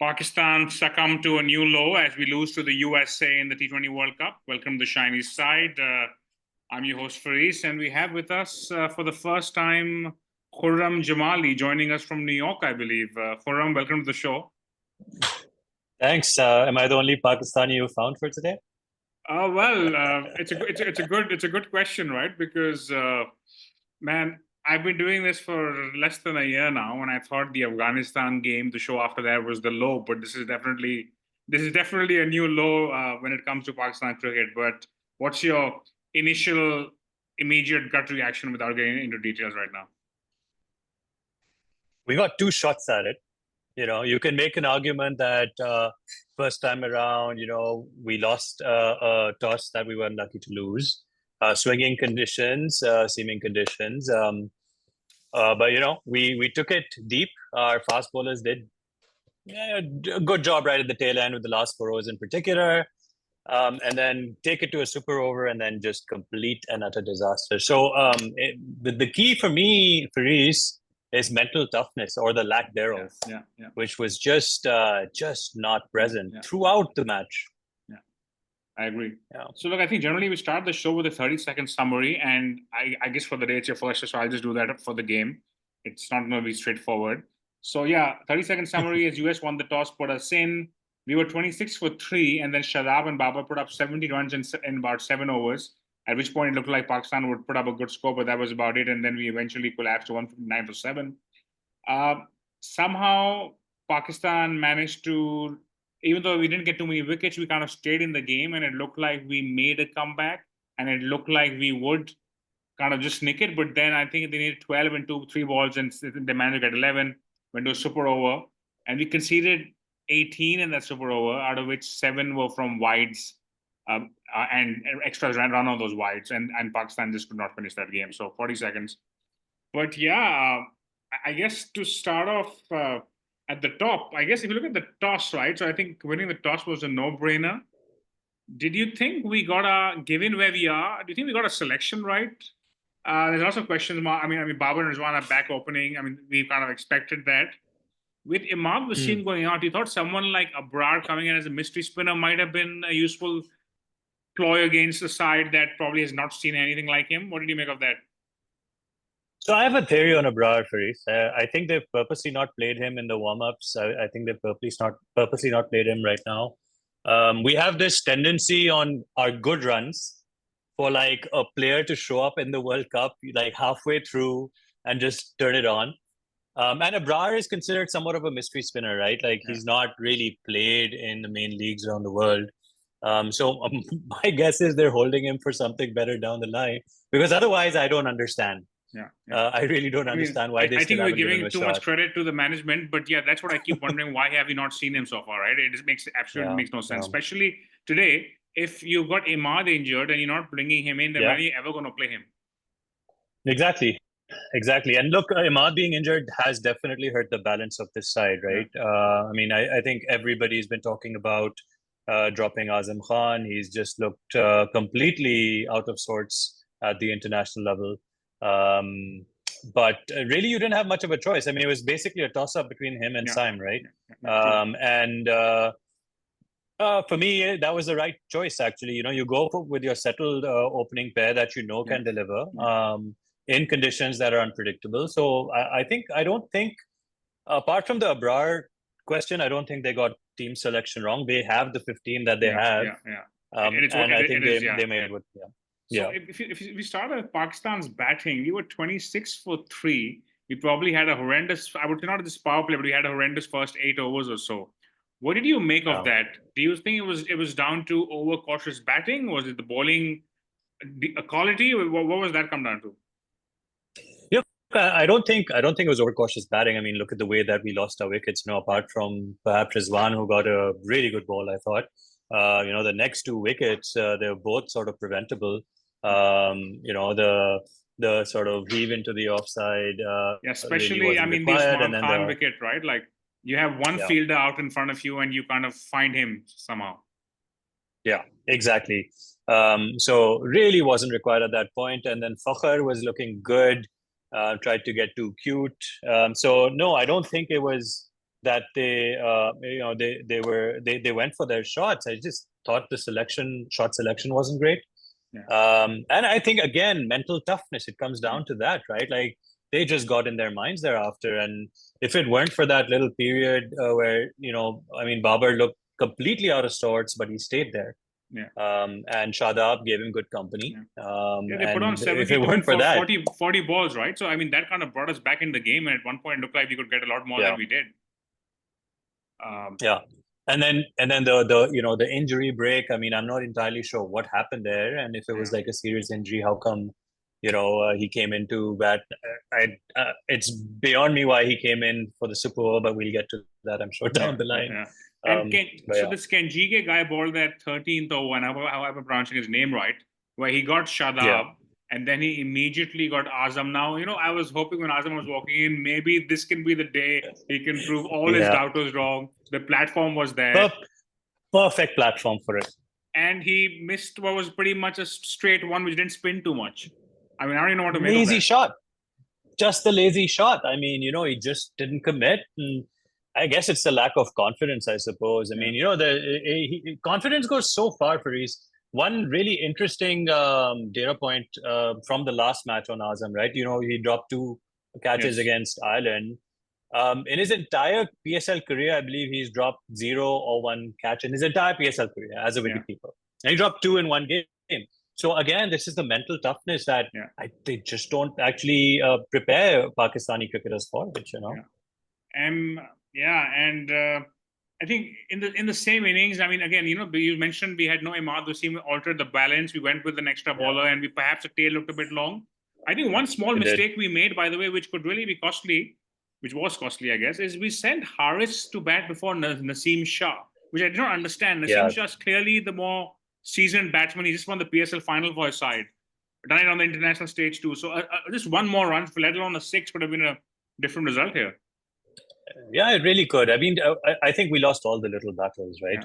Pakistan succumbed to a new low as we lose to the USA in the T20 World Cup. Welcome to the shiny side. I'm your host Faris, and we have with us for the first time Khurram Jamali joining us from New York, I believe. Khurram, welcome to the show. Thanks. Am I the only Pakistani you found for today? It's a good question, right? Because man, I've been doing this for less than a year now, and I thought the Afghanistan game, the show after that, was the low. But this is definitely a new low when it comes to Pakistan cricket. But what's your initial, immediate gut reaction without getting into details right now? We got two shots at it. You can make an argument that first time around, we lost a toss that we were unlucky to lose. Swinging conditions, seaming conditions. But we took it deep. Our fast bowlers did a good job right at the tail end with the last 4 overs in particular. And then take it to a super over and then just complete and utter disaster. So the key for me, Faris, is mental toughness or the lack thereof, which was just not present throughout the match. Yeah, I agree. So look, I think generally we start the show with a 30-second summary, and I guess for the day it's your first, so I'll just do that for the game. It's not going to be straightforward. So 30-second summary is US won the toss, put us in. We were 26 for 3, and then Shadab and Babar put up 70 runs in about 7 overs, at which point it looked like Pakistan would put up a good score, but that was about it. And then we eventually collapsed to 159 for 7. Somehow, Pakistan managed to, even though we didn't get too many wickets, we kind of stayed in the game, and it looked like we made a comeback, and it looked like we would kind of just nick it. But then I think they needed 12 and 3 balls, and they managed to get 11, went to a super over, and we conceded 18 in that super over, out of which 7 were from wides, and extras ran on those wides, and Pakistan just could not finish that game. So 40 seconds. But I guess to start off at the top, I guess if you look at the toss, right? So I think winning the toss was a no-brainer. Did you think we got given where we are, do you think we got a selection right? There's lots of questions. I mean, Babar and Rizwan are back opening. I mean, we kind of expected that. With Imad Wasim going out, you thought someone like Abrar coming in as a mystery spinner might have been a useful ploy against the side that probably has not seen anything like him. What did you make of that? So I have a theory on Abrar, Faris. I think they've purposely not played him in the warm-ups. I think they've purposely not played him right now. We have this tendency on our good runs for like a player to show up in the World Cup like halfway through and just turn it on. And Abrar is considered somewhat of a mystery spinner, right? Like he's not really played in the main leagues around the world. So my guess is they're holding him for something better down the line, because otherwise I don't understand. I really don't understand why they I still think we're haven't given giving him a too shot. much credit to the management, but that's what I keep wondering. Why have we not seen him so far, right? It just makes no sense, especially today. If you've got Imad injured and you're not bringing him in, then when are you ever going to play him? Exactly. And look, Imad being injured has definitely hurt the balance of this side, right? I mean, I think everybody's been talking about dropping Azam Khan. He's just looked completely out of sorts at the international level. But really, you didn't have much of a choice. I mean, it was basically a toss-up between him and Saim, right? For me, that was the right choice, actually. You go with your settled opening pair that can deliver in conditions that are unpredictable. So I don't think, apart from the Abrar question, I don't think they got team selection wrong. They have the 15 that they have. And I think they made what. So if we start with Pakistan's batting, we were 26 for 3. We probably had a horrendous, I would say not this power play, but we had a horrendous first 8 overs or so. What did you make of that? Do you think it was down to overcautious batting? Was it the bowling quality? What was that come down to? I don't think it was overcautious batting. I mean, look at the way that we lost our wickets. Apart from perhaps Rizwan, who got a really good ball, I thought. The next 2 wickets, they were both sort of preventable. The sort of heave into the offside. Especially, really, I mean, the Usman Khan wicket, right? Like you have one fielder out in front of you, and you kind of find him somehow. Yeah, exactly. So really wasn't required at that point. And then Fakhr was looking good. Tried to get too cute. So no, I don't think it was that they went for their shots. I just thought the shot selection wasn't great. Yeah. And I think again, mental toughness, it comes down to that, right? Like they just got in their minds thereafter. And if it weren't for that little period where, I mean, Babar looked completely out of sorts, but he stayed there. Yeah. And Shadab gave him good company. Yeah, they put on And if it 72 weren't and for that, 40 balls, right? So, I mean, that kind of brought us back in the game. And at one point, it looked like we could get a lot more yeah, than we did. yeah. And then the injury break. I mean, I'm not entirely sure what happened there, and if it was like a serious injury, how come he came into that? It's beyond me why he came in for the Super Bowl, but we'll get to that, I'm sure, down the line. Yeah. And so this Kenjige guy bowled that 13th over, however I'm pronouncing his name right, where he got Shadab, and then he immediately got Azam. Now, I was hoping when Azam was walking in, maybe this can be the day he can prove all his doubters wrong. The platform was there. Perfect platform for it. And he missed what was pretty much a straight one, which didn't spin too much. I mean, I don't even know what to make of that. Lazy shot. Just a lazy shot. I mean, he just didn't commit. And I guess it's the lack of confidence, I suppose. I mean, the confidence goes so far for Reese. One really interesting data point from the last match on Azam, right? He dropped 2 catches against Ireland. In his entire PSL career, I believe he's dropped 0 or 1 catch in his entire PSL career as a wicketkeeper. And he dropped 2 in one game. So again, this is the mental toughness that they just don't actually prepare Pakistani cricketers for, which And I think in the same innings, I mean, again, you mentioned we had no Imad Wasim, altered the balance. We went with an extra bowler, and we perhaps the tail looked a bit long. I think one small mistake we made, by the way, which could really be costly, which was costly, I guess, is we sent Haris to bat before Naseem Shah, which I did not understand. Naseem Shah is clearly the more seasoned batsman. He just won the PSL final for his side, done it on the international stage too. So just one more run, let alone a 6, could have been a different result here. Yeah, it really could. I mean, I think we lost all the little battles, right?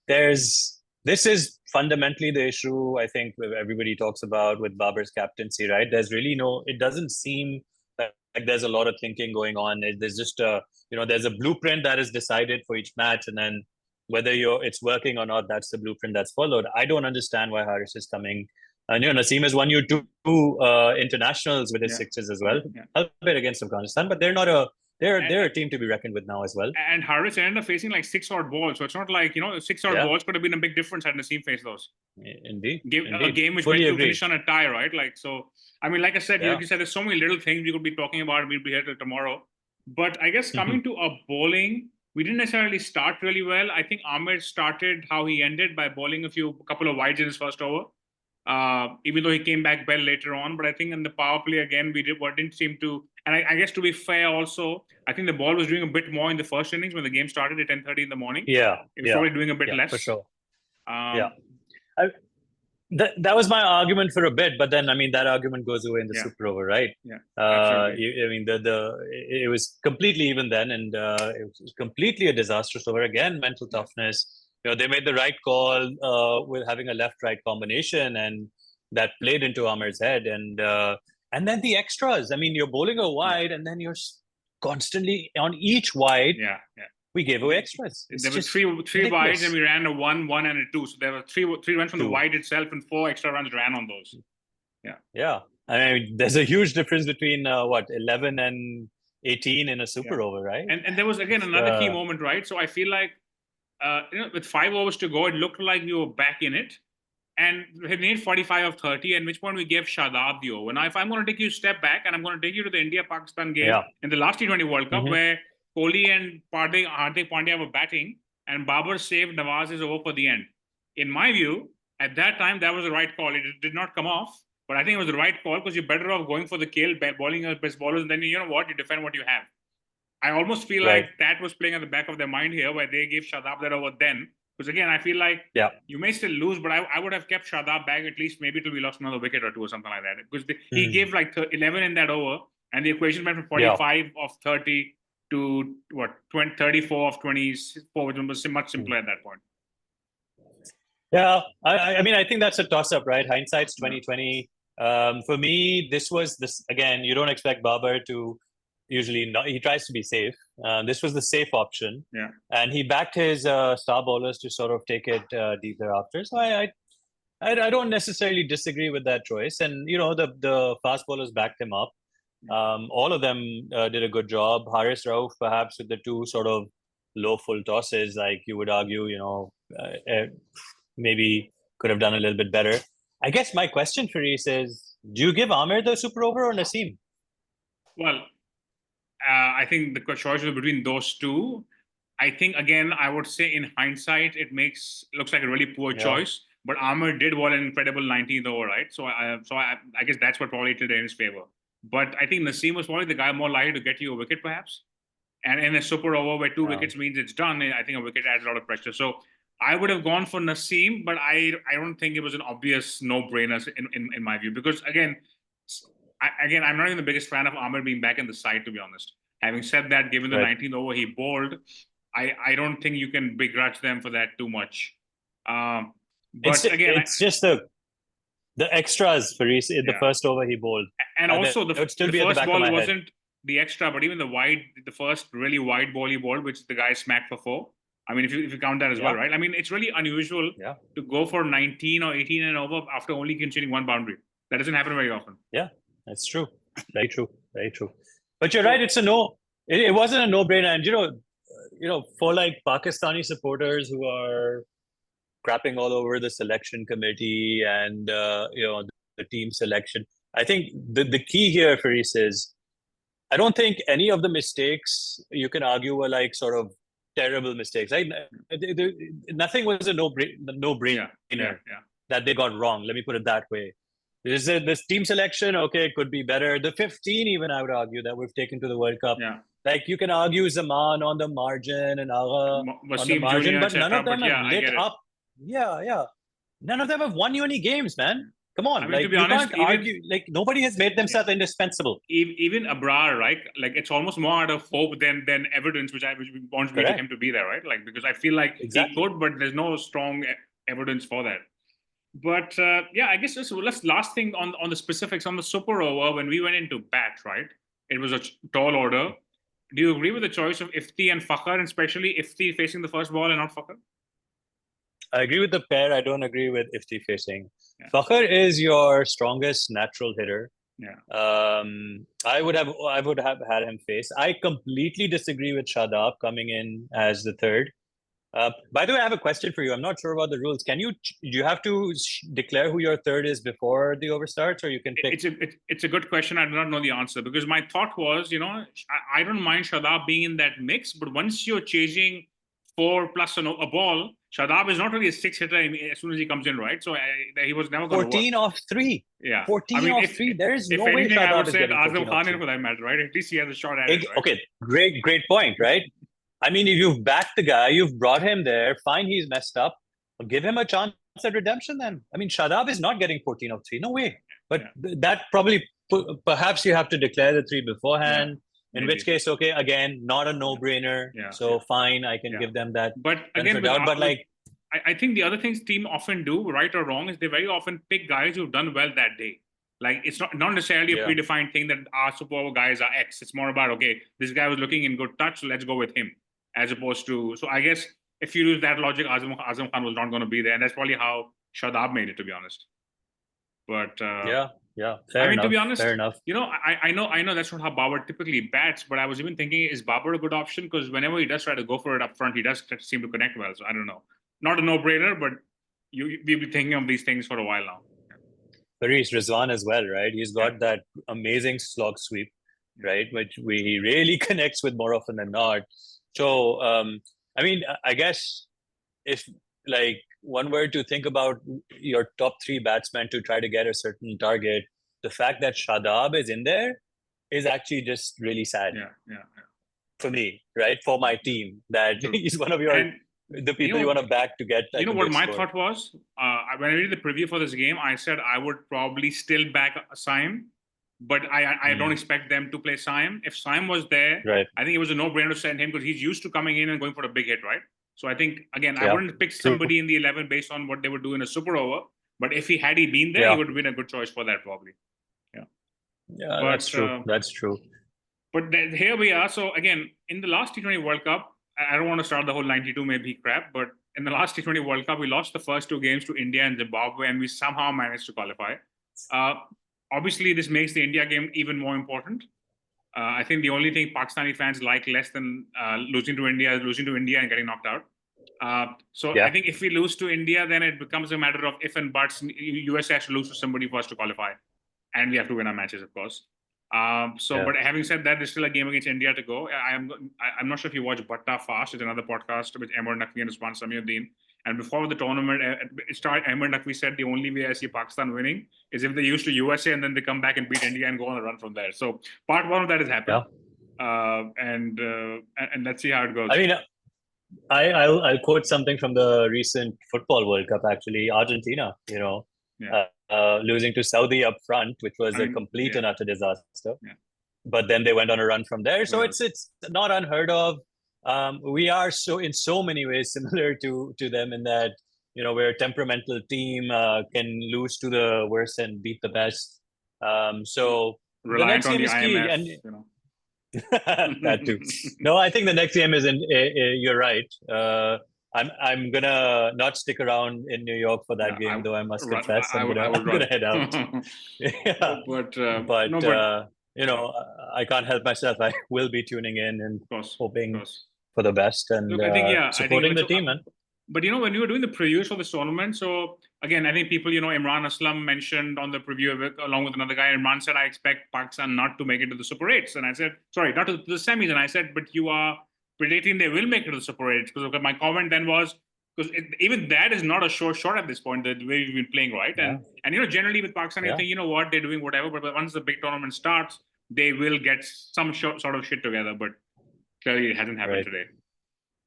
This is fundamentally the issue, I think, everybody talks about with Babar's captaincy, right? There's really it doesn't seem like there's a lot of thinking going on. There's just there's a blueprint that is decided for each match, and then whether it's working or not, that's the blueprint that's followed. I don't understand why Haris is coming. And Naseem has won you 2 internationals with his 6s as well. I'll bet against Afghanistan, but they're not they're a team to be reckoned with now as well. And Haris ended up facing like 6 odd balls, so it's not like 6 odd balls could have been a big difference had Naseem faced those. Indeed. A game which went to finish on a tie, right? Like, so I mean, like I said, like you said, there's so many little things we could be talking about. We'll be here till tomorrow. But I guess coming to a bowling, we didn't necessarily start really well. I think Ahmed started how he ended by bowling a couple of wides in his first over. Even though he came back well later on, but I think in the power play again, didn't seem to. And I guess to be fair, also, I think the ball was doing a bit more in the first innings when the game started at 10:30 in the morning. It was probably doing a bit less. For sure. That was my argument for a bit, but then I mean that argument goes away in the Super Over, right? I mean it was completely even then, and it was completely a disastrous over. Again, mental toughness. They made the right call with having a left-right combination, and that played into Amar's head. And then the extras. I mean, you're bowling a wide, and then you're constantly on each wide. We gave away extras. There were three wides, and we ran a 1, 1, and a 2. So there were three runs from the wide itself, and 4 extra runs ran on those. Yeah. I mean, there's a huge difference between 11 and 18 in a Super Over, right? And there was again another key moment, right? So I feel like with 5 overs to go, it looked like we were back in it, and we had made 45 of 30. At which point we gave Shadab the over. Now, if I'm going to take you a step back, and I'm going to take you to the India-Pakistan game in the last T20 World Cup, where Kohli and Hardik Pandya were batting, and Babar saved Nawaz's over for the end. In my view, at that time, that was the right call. It did not come off, but I think it was the right call because you're better off going for the kill, bowling your best bowlers, and then you know what, you defend what you have. I almost feel like that was playing at the back of their mind here, where they gave Shadab that over then. Because again, I feel like you may still lose, but I would have kept Shadab back at least maybe till we lost another wicket or 2 or something like that. Because he gave like 11 in that over, and the equation went from 45 of 30 to 34 of 24, which was much simpler at that point. Yeah, I mean, I think that's a toss-up, right? Hindsight's 2020. For me, this again. You don't expect Babar to, usually not. He tries to be safe. This was the safe option. Yeah. And he backed his star bowlers to sort of take it deep thereafter. So I don't necessarily disagree with that choice. And the fast bowlers backed him up. All of them did a good job. Haris Rauf, perhaps with the two sort of low full tosses, like you would argue, maybe could have done a little bit better. I guess my question for Reese is, do you give Amir the super over or Naseem? Well, I think the choice was between those two. I think, again, I would say in hindsight, it looks like a really poor choice. But Amir did bowl an incredible 19th over, right? So I guess that's what probably tilted in his favor. But I think Naseem was probably the guy more likely to get you a wicket, perhaps. And in a super over where two wickets means it's done, I think a wicket adds a lot of pressure. So I would have gone for Naseem, but I don't think it was an obvious no-brainer in my view. Because, again, I'm not even the biggest fan of Amir being back in the side, to be honest. Having said that, given the 19th over he bowled, I don't think you can begrudge them for that too much. But it's just the extras for Reese in the first over he bowled. And also the first ball wasn't the extra, but even the first really wide ball he bowled, which the guy smacked for 4. I mean, if you count that as well, right? I mean, it's really unusual to go for 19 or 18 and over after only conceding 1 boundary. That doesn't happen very often. Yeah, that's true. Very true. Very true. But you're right. It's a no. It wasn't a no-brainer. And for like Pakistani supporters who are crapping all over the selection committee and the team selection, I think the key here for Reese is, I don't think any of the mistakes you can argue were like sort of terrible mistakes. Nothing was a no-brainer that they got wrong. Let me put it that way. This team selection, okay, it could be better. The 15, even I would argue, that we've taken to the World Cup. Yeah. Like you can argue Zaman on the margin and Agha on the margin, but none of them have lit up. Yeah. None of them have won you any games, man. Come on, to be honest, can't argue. Like nobody has made themselves indispensable. Even Abrar, right? Like it's almost more out of hope than evidence, which wants me to him to be there, right? Like because I feel like he could, but there's no strong evidence for that. But I guess let's last thing on the specifics on the super over when we went into bat, right? It was a tall order. Do you agree with the choice of Ifti and Fakhar, and especially Ifti facing the first ball and not Fakhar? I agree with the pair. I don't agree with Ifti facing. Yeah. Fakhar is your strongest natural hitter. Yeah. I would have had him face. I completely disagree with Shadab coming in as the third. By the way, I have a question for you. I'm not sure about the rules. Do you have to declare who your third is before the over starts, or you can pick? It's a good question. I do not know the answer because my thought was, I don't mind Shadab being in that mix, but once you're chasing 4 plus a ball, Shadab is not really a 6 hitter as soon as he comes in, right? So he was never going to 14 off 3. Yeah. 14 off 3. There is no way Shadab I would is say getting Azam Khan in for that matter, right? At least he has a shot at it, right? Okay, great point, right? I mean, if you've backed the guy, you've brought him there, fine, he's messed up. Give him a chance at redemption then. I mean, Shadab is not getting 14 of 3. No way. But that probably, perhaps you have to declare the 3 beforehand. Yeah, in which case, okay, again, not a no-brainer. So fine, I can give them that. But again, I think the other things team often do, right or wrong, is they very often pick guys who've done well that day. Like it's not necessarily a predefined thing that our super over guys are X. It's more about, okay, this guy was looking in good touch, so let's go with him. As opposed to, so I guess if you use that logic, Azam Khan was not going to be there, and that's probably how Shadab made it, to be honest. But fair enough. To be honest, fair enough. I know that's not how Babar typically bats, but I was even thinking, is Babar a good option? Because whenever he does try to go for it up front, he does seem to connect well. So I don't know, not a no-brainer, but we've been thinking of these things for a while now. Paris Rizwan as well, right? He's got that amazing slog sweep, right? Which he really connects with more often than not. So, I mean, I guess if like one were to think about your top 3 batsmen to try to get a certain target, the fact that Shadab is in there is actually just really sad. Yeah. For me, right? For my team, that he's one of the people you want to back to get. Like, what my thought was? When I read the preview for this game, I said I would probably still back Saim. But I don't expect them to play Saim. If Saim was there, I think it was a no-brainer to send him because he's used to coming in and going for a big hit, right? So I think, again, I wouldn't pick somebody in the 11 based on what they would do in a super over. But if he been there, he would have been a good choice for that probably. Yeah, but, that's true. That's true. But here we are. So again, in the last T20 World Cup, I don't want to start the whole 92 maybe crap, but in the last T20 World Cup, we lost the first two games to India and Zimbabwe, and we somehow managed to qualify. Obviously, this makes the India game even more important. I think the only thing Pakistani fans like less than losing to India is losing to India and getting knocked out. So I think if we lose to India, then it becomes a matter of if and buts. USA has to lose to somebody for us to qualify, and we have to win our matches, of course. But having said that, there's still a game against India to go. I'm not sure if you watch Batta Fast. It's another podcast with Amar Naqvi and Usman Samiuddin. And before the tournament it started, Amar Naqvi said the only way I see Pakistan winning is if they lose to USA and then they come back and beat India and go on a run from there. So part one of that has happened. And let's see how it goes. I mean, I'll quote something from the recent Football World Cup, actually. Argentina, losing to Saudi up front, which was a complete and utter disaster. But then they went on a run from there. So it's not unheard of. We are in so many ways similar to them in that, we're a temperamental team, can lose to the worst and beat the best. So reliant on the IMF, and, that too. No, I think the next game is you're right. I'm gonna not stick around in New York for that game, though I must confess I'm gonna head out. I can't help myself. I will be tuning in and hoping for the best and supporting the team, man. But when we were doing the previews for this tournament, so again, I think people, Imran Aslam mentioned on the preview of it, along with another guy. Imran said, I expect Pakistan not to make it to the Super 8s. And I said, sorry, not to the semis. And I said, but you are predicting they will make it to the Super 8s. Because my comment then was, because even that is not a sure shot at this point, the way we've been playing, right? And generally with Pakistan, you think, you know what, they're doing whatever. But once the big tournament starts, they will get some sort of shit together. But clearly it hasn't happened today.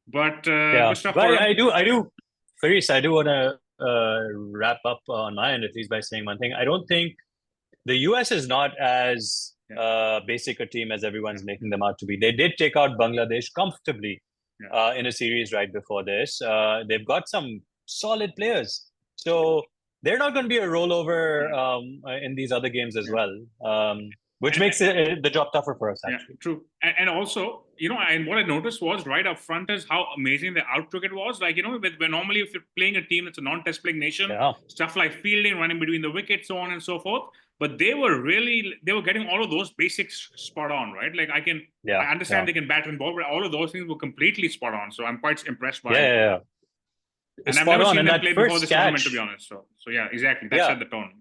But good stuff. I do, Faris, I do want to wrap up on my end, at least by saying one thing. I don't think the US is not as basic a team as everyone's making them out to be. They did take out Bangladesh comfortably in a series right before this. They've got some solid players. So they're not going to be a rollover in these other games as well. Which makes the job tougher for us, actually. Yeah, true. And also, and what I noticed was right up front is how amazing the out cricket was. Like, where normally if you're playing a team that's a non-test playing nation, stuff like fielding, running between the wickets, so on and so forth. But they were getting all of those basics spot on, right? Like I understand they can bat and ball, but all of those things were completely spot on. So I'm quite impressed by it. And I've never seen them play before this tournament, to be honest. So yeah, exactly. That set the tone.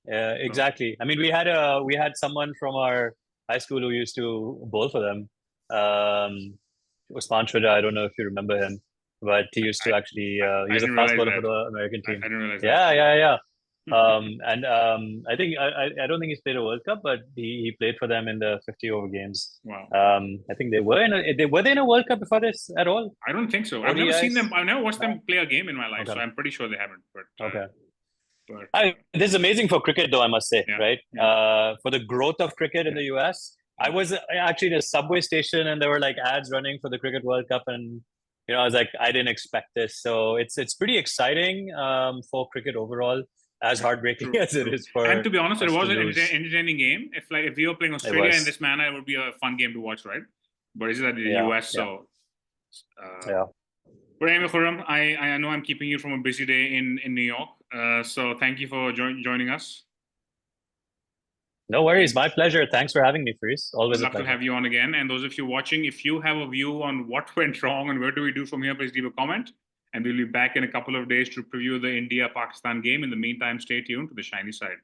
Yeah, exactly. I mean, we had someone from our high school who used to bowl for them. Usman Shudha, I don't know if you remember him, but he used to actually use a fast bowler for the American team. I didn't realize that. Yeah. I think I don't think he's played a World Cup, but he played for them in the 50 over games. Wow. I think they were in a World Cup before this at all? I don't think so. I've never seen them. I've never watched them play a game in my life, so I'm pretty sure they haven't. But this is amazing for cricket, though, I must say, right? For the growth of cricket in the US. I was actually in a subway station and there were like ads running for the Cricket World Cup, and I was like, I didn't expect this. So it's pretty exciting for cricket overall, as heartbreaking as it is for. And to be honest, it was an entertaining game. If we were playing Australia in this manner, it would be a fun game to watch, right? But it's at the US, so But anyway, Khurram, I know I'm keeping you from a busy day in New York. So thank you for joining us. No worries. My pleasure. Thanks for having me, Faris. Always a pleasure. I'd love to have you on again. And those of you watching, if you have a view on what went wrong and where do we do from here, please leave a comment. And we'll be back in a couple of days to preview the India-Pakistan game. In the meantime, stay tuned to the shiny side.